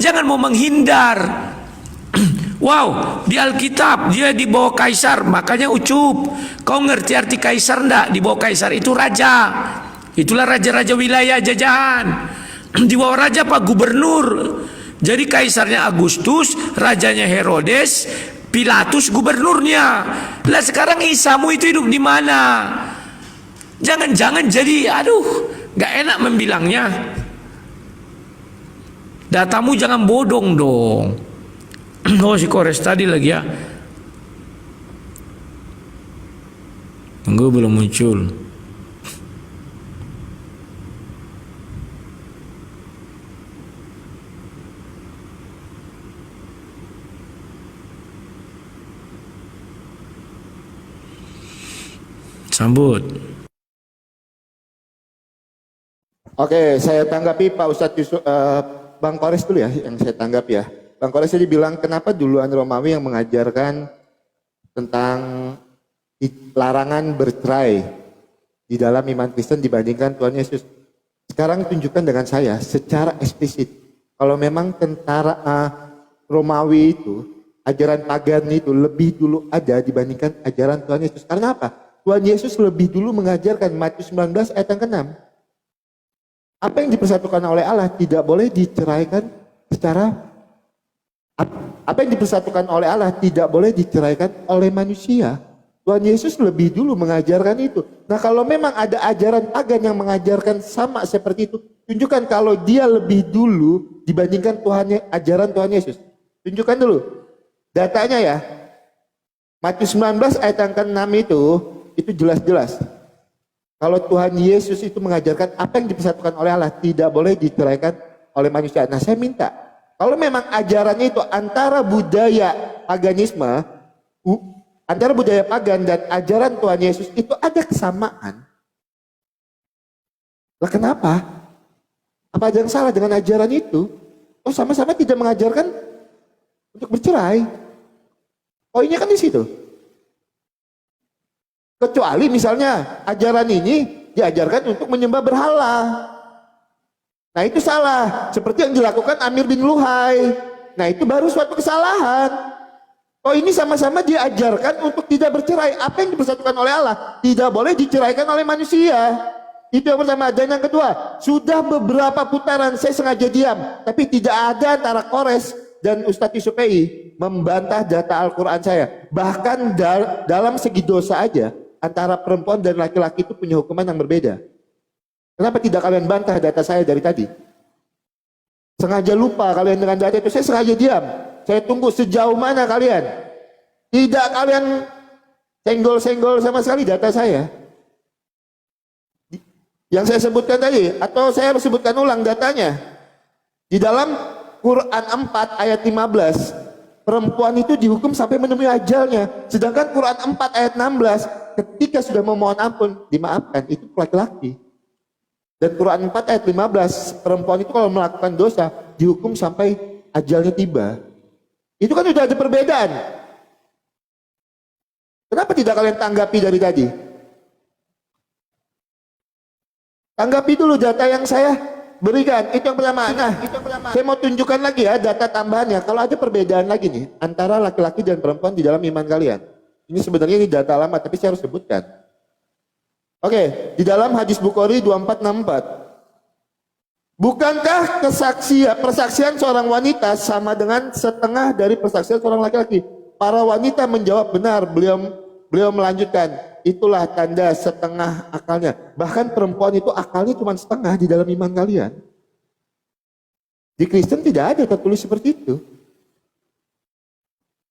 Jangan mau menghindar. Wow, di Alkitab dia di bawah kaisar, makanya ucup. Kau ngerti arti kaisar enggak? Di bawah kaisar itu raja. Itulah raja-raja wilayah jajahan. Di bawah raja Pak Gubernur. Jadi kaisarnya Agustus, rajanya Herodes, Pilatus gubernurnya. Lah sekarang Isamu itu hidup di mana? Jangan-jangan jadi gak enak membilangnya. Datamu jangan bodong dong. Si Kores tadi lagi ya. Tunggu belum muncul. Sambut. Oke, saya tanggapi Pak Ustadz Yusuf, Bang Kores dulu ya, yang saya tanggapi ya. Bang Kores tadi bilang kenapa duluan Romawi yang mengajarkan tentang larangan bercerai di dalam iman Kristen dibandingkan Tuhan Yesus. Sekarang tunjukkan dengan saya secara eksplisit. Kalau memang tentara Romawi itu, ajaran pagan itu lebih dulu ada dibandingkan ajaran Tuhan Yesus. Karena apa? Tuhan Yesus lebih dulu mengajarkan Matius 19 ayat yang ke-6. Apa yang dipersatukan oleh Allah tidak boleh diceraikan secara apa yang dipersatukan oleh Allah tidak boleh diceraikan oleh manusia. Tuhan Yesus lebih dulu mengajarkan itu. Nah, kalau memang ada ajaran pagan yang mengajarkan sama seperti itu, tunjukkan kalau dia lebih dulu dibandingkan ajaran Tuhan Yesus. Tunjukkan dulu datanya ya. Matius 19 ayat yang ke-6 itu jelas-jelas. Kalau Tuhan Yesus itu mengajarkan apa yang dipersatukan oleh Allah tidak boleh diceraikan oleh manusia. Nah, saya minta, kalau memang ajarannya itu antara budaya paganisme, antara budaya pagan dan ajaran Tuhan Yesus itu ada kesamaan. Lah kenapa? Apa ada yang salah dengan ajaran itu? Oh, sama-sama tidak mengajarkan untuk bercerai. Oh, ini kan di situ. Kecuali misalnya ajaran ini diajarkan untuk menyembah berhala. Nah, itu salah. Seperti yang dilakukan Amir bin Luhai. Nah, itu baru suatu kesalahan. Oh, ini sama-sama diajarkan untuk tidak bercerai. Apa yang dipersatukan oleh Allah tidak boleh diceraikan oleh manusia. Itu yang pertama. Dan yang kedua, sudah beberapa putaran saya sengaja diam, tapi tidak ada antara Kores dan Ustadz Yusuf PI membantah data Al-Quran saya. Bahkan dalam segi dosa aja, antara perempuan dan laki-laki itu punya hukuman yang berbeda. Kenapa tidak kalian bantah data saya dari tadi? Sengaja lupa kalian dengan data itu, saya sengaja diam. Saya tunggu sejauh mana kalian. Tidak kalian senggol-senggol sama sekali data saya. Yang saya sebutkan tadi, atau saya harus sebutkan ulang datanya. Di dalam Quran 4 ayat 15, perempuan itu dihukum sampai menemui ajalnya. Sedangkan Quran 4 ayat 16, ketika sudah memohon ampun, dimaafkan, itu laki-laki. Dan Quran 4 ayat 15, perempuan itu kalau melakukan dosa, dihukum sampai ajalnya tiba. Itu kan sudah ada perbedaan. Kenapa tidak kalian tanggapi dari tadi? Tanggapi dulu data yang saya berikan. Itu yang pertama. Nah, saya mau tunjukkan lagi ya data tambahannya. Kalau ada perbedaan lagi nih antara laki-laki dan perempuan di dalam iman kalian. Ini sebenarnya ini data lama, tapi saya harus sebutkan. Oke, di dalam hadis Bukhari 2464. Bukankah persaksian seorang wanita sama dengan setengah dari persaksian seorang laki-laki? Para wanita menjawab benar. Beliau melanjutkan, itulah tanda setengah akalnya. Bahkan perempuan itu akalnya cuma setengah di dalam iman kalian. Di Kristen tidak ada tertulis seperti itu.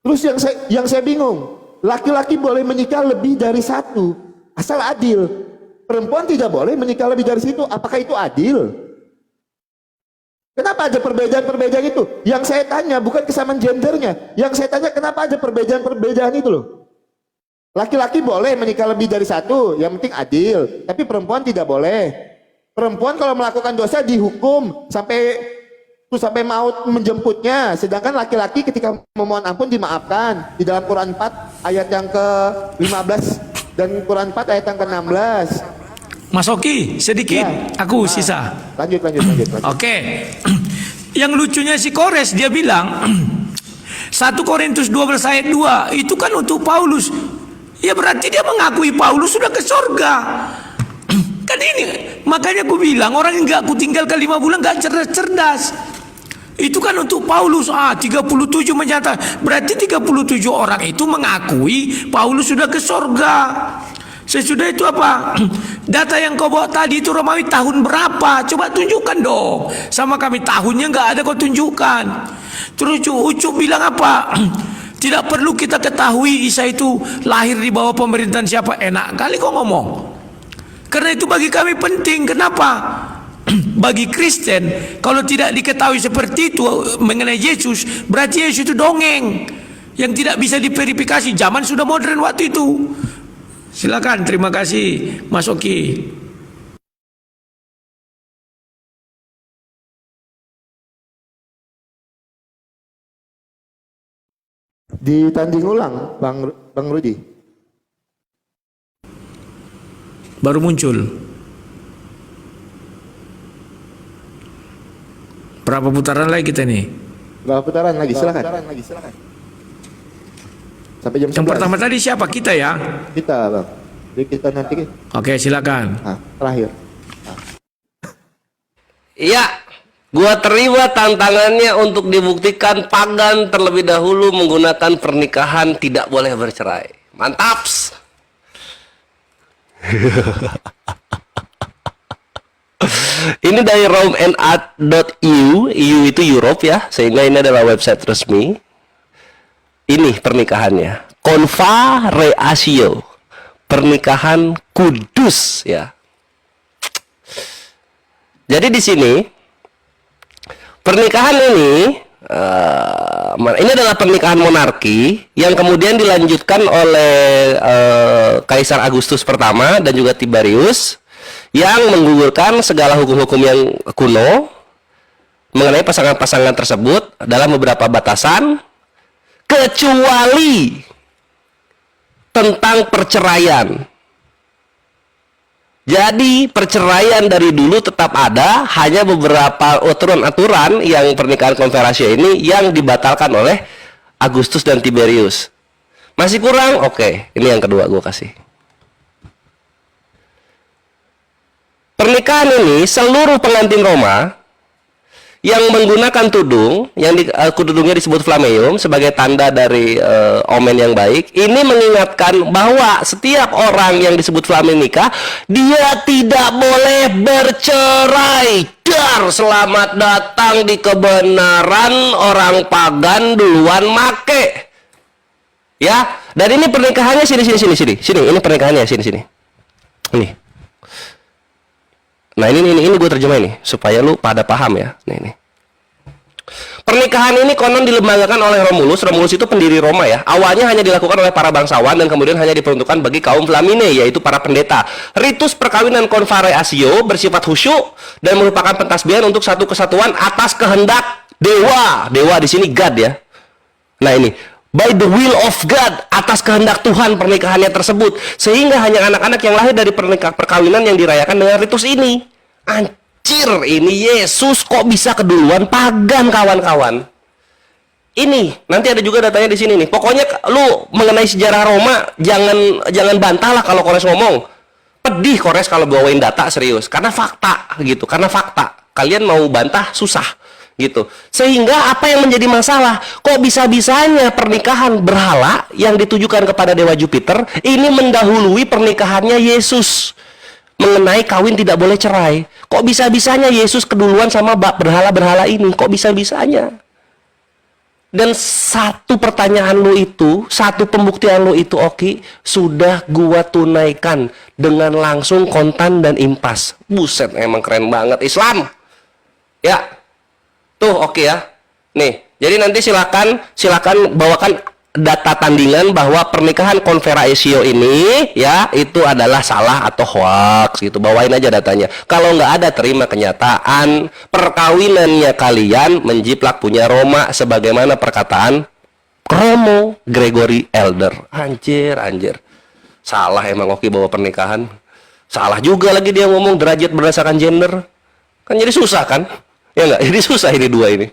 Terus yang saya bingung, laki-laki boleh menikah lebih dari satu, asal adil. Perempuan tidak boleh menikah lebih dari situ. Apakah itu adil? Kenapa ada perbedaan-perbedaan itu? Yang saya tanya bukan kesamaan gendernya. Yang saya tanya kenapa ada perbedaan-perbedaan itu loh. Laki-laki boleh menikah lebih dari satu, yang penting adil. Tapi perempuan tidak boleh. Perempuan kalau melakukan dosa dihukum sampai maut menjemputnya. Sedangkan laki-laki ketika memohon ampun dimaafkan. Di dalam Quran 4 ayat yang ke-15 dan Quran 4 ayat yang ke-16. Mas Oki, sedikit, aku sisa. Lanjut. Oke. Yang lucunya si Kores, dia bilang 1 Korintus 12 ayat 2 itu kan untuk Paulus. Ya berarti dia mengakui Paulus sudah ke surga. Kan ini, makanya aku bilang orang yang gak aku tinggalkan 5 bulan gak cerdas-cerdas. Itu kan untuk Paulus. 37 menyatakan, berarti 37 orang itu mengakui Paulus sudah ke surga. Sesudah itu apa? Data yang kau bawa tadi itu Romawi tahun berapa? Coba tunjukkan dong. Sama kami tahunnya nggak ada kau tunjukkan. Terus Ucup bilang apa? Tidak perlu kita ketahui Isa itu lahir di bawah pemerintahan siapa. Enak kali kau ngomong. Karena itu bagi kami penting. Kenapa? Bagi Kristen, kalau tidak diketahui seperti itu mengenai Yesus, berarti Yesus itu dongeng yang tidak bisa diverifikasi. Zaman sudah modern waktu itu. Silakan, terima kasih Mas Oki. Ditanding ulang, Bang Rudi. Baru muncul. Berapa putaran lagi kita nih? Berapa putaran lagi? Silakan. Sampai jam 11. Yang pertama tadi siapa? Kita ya? Kita, Bang. Jadi kita nanti. Oke, silakan. Terakhir. Iya, gua terima tantangannya untuk dibuktikan pagan terlebih dahulu menggunakan pernikahan tidak boleh bercerai. Mantaps. Ini dari romeand.eu, EU itu Europe ya, sehingga ini adalah website resmi. Ini pernikahannya, Confa Reatio, pernikahan kudus ya. Jadi di sini pernikahan ini adalah pernikahan monarki yang kemudian dilanjutkan oleh Kaisar Agustus pertama dan juga Tiberius yang menggugurkan segala hukum-hukum yang kuno mengenai pasangan-pasangan tersebut dalam beberapa batasan, kecuali tentang perceraian. Jadi perceraian dari dulu tetap ada, hanya beberapa aturan-aturan yang pernikahan konferensi ini yang dibatalkan oleh Agustus dan Tiberius. Masih kurang? Oke, ini yang kedua gue kasih. Pernikahan ini seluruh pengantin Roma yang menggunakan tudung yang tudungnya disebut flameum sebagai tanda dari omen yang baik, ini mengingatkan bahwa setiap orang yang disebut flameum nikah, dia tidak boleh bercerai. Dar, selamat datang di kebenaran, orang pagan duluan make. Ya, dan ini pernikahannya sini, ini pernikahannya sini. Ini. Nah ini gue terjemah ini supaya lu pada paham ya. Ini. Pernikahan ini konon dilembagakan oleh Romulus. Romulus itu pendiri Roma ya. Awalnya hanya dilakukan oleh para bangsawan dan kemudian hanya diperuntukkan bagi kaum Flamine, yaitu para pendeta. Ritus perkawinan konvareasio bersifat khusyuk dan merupakan pentasbihan untuk satu kesatuan atas kehendak dewa. Dewa di sini God ya. Nah ini, by the will of God, atas kehendak Tuhan pernikahannya tersebut, sehingga hanya anak-anak yang lahir dari perkawinan yang dirayakan dengan ritus ini. Anjir, ini Yesus kok bisa keduluan pagan, kawan-kawan. Ini nanti ada juga datanya di sini nih. Pokoknya lu mengenai sejarah Roma jangan bantah lah kalau Kores ngomong. Pedih Kores kalau bawain data serius, karena fakta gitu, karena fakta. Kalian mau bantah susah. Gitu. Sehingga apa yang menjadi masalah? Kok bisa-bisanya pernikahan berhala yang ditujukan kepada dewa Jupiter ini mendahului pernikahannya Yesus mengenai kawin tidak boleh cerai? Kok bisa-bisanya Yesus keduluan sama berhala-berhala ini? Kok bisa-bisanya? Dan satu pertanyaan lu itu, satu pembuktian lu itu, Oki, sudah gua tunaikan dengan langsung, kontan dan impas. Buset, emang keren banget Islam. Ya. Tuh oke ya. Nih, jadi nanti silakan bawakan data tandingan bahwa pernikahan konveraisio ini ya itu adalah salah atau hoax gitu. Bawain aja datanya. Kalau nggak ada, terima kenyataan perkawinannya kalian menjiplak punya Roma sebagaimana perkataan Romo Gregory Elder. Anjir. Salah emang Oki bawa pernikahan. Salah juga lagi dia ngomong derajat berdasarkan gender. Kan jadi susah kan? Ya enggak, jadi susah ini dua ini.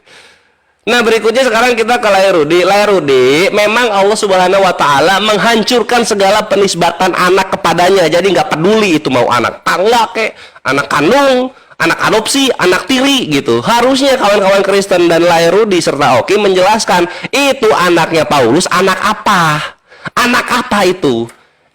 Nah berikutnya sekarang kita ke Laerudi. Laerudi, memang Allah Subhanahu Wa Taala menghancurkan segala penisbatan anak kepadanya. Jadi nggak peduli itu mau anak tangga kek, anak kandung, anak adopsi, anak tiri gitu. Harusnya kawan-kawan Kristen dan Laerudi serta Oki menjelaskan itu anaknya Paulus anak apa? Anak apa itu?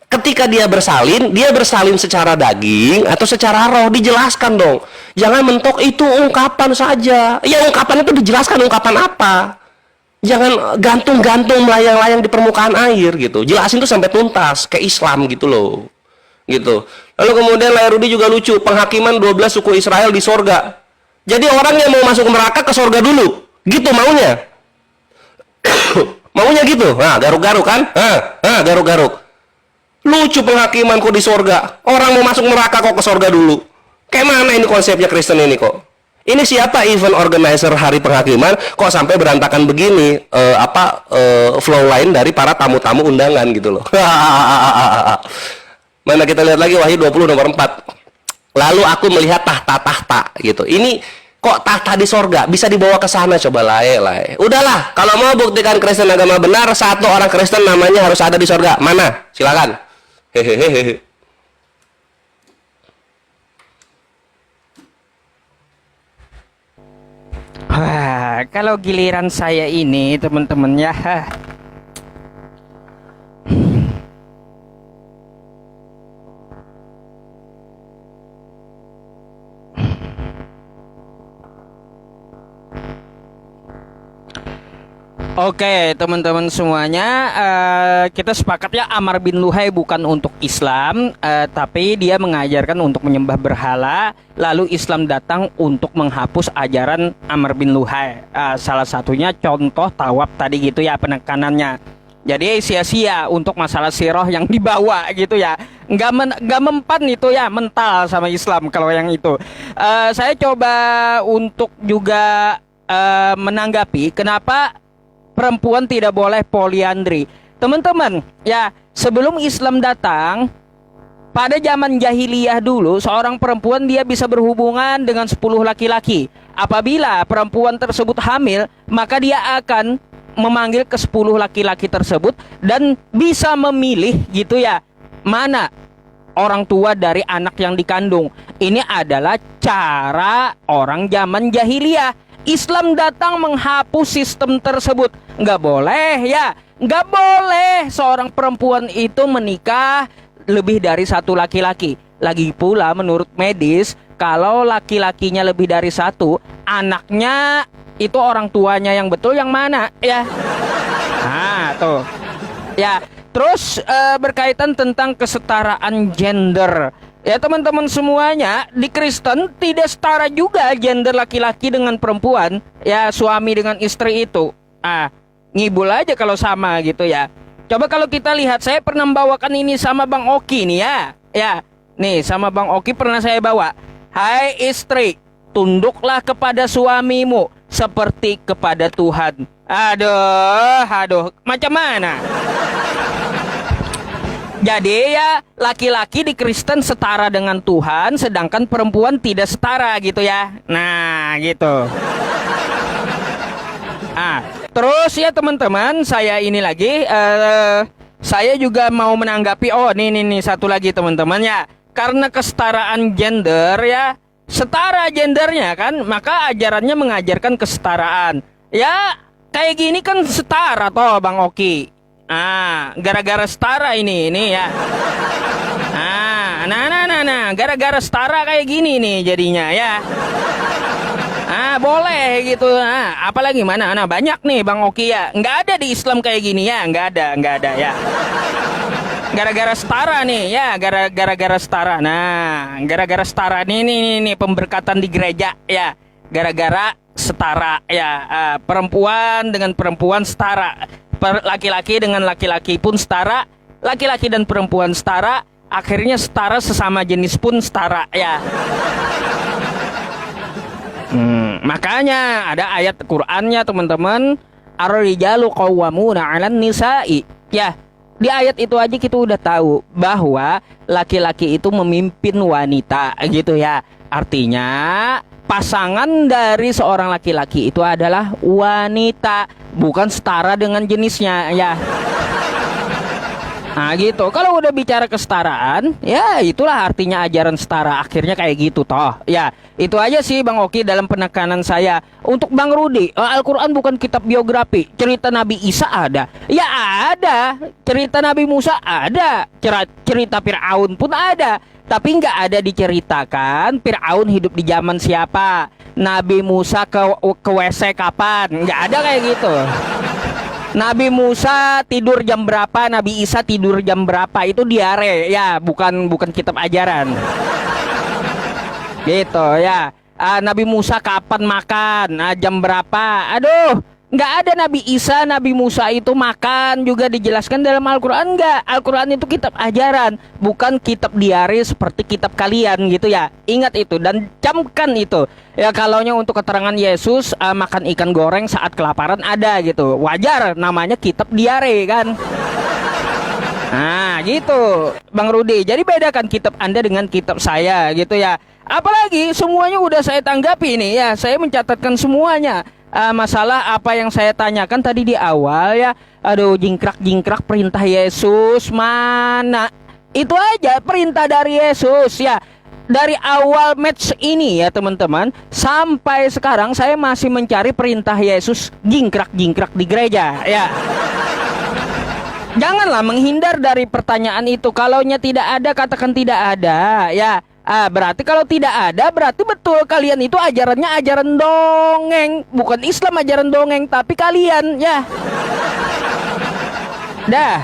Ketika dia bersalin secara daging atau secara roh, dijelaskan dong. Jangan mentok itu ungkapan saja. Ya ungkapan itu dijelaskan ungkapan apa. Jangan gantung-gantung melayang-layang di permukaan air gitu. Jelasin tuh sampai tuntas, kayak Islam gitu loh. Gitu. Lalu kemudian Laerudi juga lucu, penghakiman 12 suku Israel di sorga. Jadi orang yang mau masuk neraka ke sorga dulu. Gitu maunya. Maunya gitu. Nah, garuk-garuk kan? Garuk-garuk. Lucu penghakimanku di sorga. Orang mau masuk neraka kok ke sorga dulu. Kayak mana ini konsepnya Kristen ini kok? Ini siapa event organizer hari penghakiman kok sampai berantakan begini? Flow lain dari para tamu-tamu undangan gitu loh. Mana kita lihat lagi Wahyu 20 nomor 4. Lalu aku melihat tahta-tahta gitu. Ini kok tahta di sorga bisa dibawa ke sana, coba lae. Udahlah, kalau mau buktikan Kristen agama benar, satu orang Kristen namanya harus ada di sorga. Mana? Silakan. Hehehe. Wah, kalau giliran saya ini teman-teman ya. Oke, teman-teman semuanya, kita sepakat ya Amr bin Luhai bukan untuk Islam, tapi dia mengajarkan untuk menyembah berhala. Lalu Islam datang untuk menghapus ajaran Amr bin Luhai. Salah satunya contoh tawaf tadi gitu ya penekanannya. Jadi sia-sia untuk masalah siroh yang dibawa gitu ya. Nggak mempan itu ya, mental sama Islam kalau yang itu. Saya coba untuk juga menanggapi kenapa perempuan tidak boleh poliandri. Teman-teman, ya sebelum Islam datang, pada zaman jahiliyah dulu, seorang perempuan dia bisa berhubungan dengan 10 laki-laki. Apabila perempuan tersebut hamil, maka dia akan memanggil ke 10 laki-laki tersebut dan bisa memilih gitu ya, mana orang tua dari anak yang dikandung. Ini adalah cara orang zaman jahiliyah. Islam datang menghapus sistem tersebut. Nggak boleh ya, nggak boleh seorang perempuan itu menikah lebih dari satu laki-laki. Lagi pula menurut medis, kalau laki-lakinya lebih dari satu, anaknya itu orang tuanya yang betul yang mana ya? Nah tuh ya. Terus berkaitan tentang kesetaraan gender. Ya teman-teman semuanya, di Kristen tidak setara juga gender laki-laki dengan perempuan. Ya suami dengan istri itu. Ngibul aja kalau sama gitu ya. Coba kalau kita lihat, saya pernah membawakan ini sama Bang Oki nih ya. Ya, nih sama Bang Oki pernah saya bawa. Hai istri, tunduklah kepada suamimu seperti kepada Tuhan. Aduh, macam mana? Jadi ya laki-laki di Kristen setara dengan Tuhan, sedangkan perempuan tidak setara gitu ya. Nah gitu. Terus ya teman-teman, saya ini lagi saya juga mau menanggapi. Oh nih satu lagi teman-teman ya. Karena kesetaraan gender ya, setara gendernya kan, maka ajarannya mengajarkan kesetaraan. Ya kayak gini kan setara toh Bang Oki. Gara-gara setara ini ya. Nah, gara-gara setara kayak gini nih jadinya ya. Boleh gitu. Apalagi mana? Banyak nih Bang Oki ya. Nggak ada di Islam kayak gini ya. Nggak ada ya. Gara-gara setara nih ya. Gara-gara setara. Nah, gara-gara setara nih pemberkatan di gereja ya. Gara-gara setara ya. Perempuan dengan perempuan setara. Laki-laki dengan laki-laki pun setara, laki-laki dan perempuan setara, akhirnya setara sesama jenis pun setara ya. Makanya ada ayat Qur'annya teman-teman, ar-rijalu qawwamuna 'alan nisa'i. Ya, di ayat itu aja kita udah tahu bahwa laki-laki itu memimpin wanita gitu ya. Artinya pasangan dari seorang laki-laki itu adalah wanita, bukan setara dengan jenisnya ya. Gitu. Kalau udah bicara kesetaraan, ya itulah artinya ajaran setara. Akhirnya kayak gitu toh. Ya, itu aja sih Bang Oki dalam penekanan saya. Untuk Bang Rudi, Al-Quran bukan kitab biografi. Cerita Nabi Isa ada. Ya ada. Cerita Nabi Musa ada. Cerita Fir'aun pun ada. Tapi nggak ada diceritakan Fir'aun hidup di zaman siapa, Nabi Musa ke WC kapan. Nggak ada kayak gitu. Nabi Musa tidur jam berapa, Nabi Isa tidur jam berapa, itu diare ya, bukan kitab ajaran. Gitu ya. Nabi Musa kapan makan, jam berapa. Aduh, nggak ada Nabi Isa, Nabi Musa itu makan juga dijelaskan dalam Al-Quran. Nggak, Al-Quran itu kitab ajaran, bukan kitab diare seperti kitab kalian gitu ya. Ingat itu dan camkan itu. Ya kalaunya untuk keterangan Yesus makan ikan goreng saat kelaparan ada gitu, wajar, namanya kitab diare kan. Gitu Bang Rudi. Jadi bedakan kitab Anda dengan kitab saya gitu ya. Apalagi semuanya udah saya tanggapi nih ya. Saya mencatatkan semuanya. Masalah apa yang saya tanyakan tadi di awal ya. Aduh, jingkrak perintah Yesus mana? Itu aja perintah dari Yesus ya. Dari awal match ini ya teman-teman, sampai sekarang saya masih mencari perintah Yesus jingkrak di gereja ya. Janganlah menghindar dari pertanyaan itu. Kalaunya tidak ada, katakan tidak ada ya. Berarti kalau tidak ada, berarti betul kalian itu ajarannya ajaran dongeng. Bukan Islam ajaran dongeng, tapi kalian ya. Dah.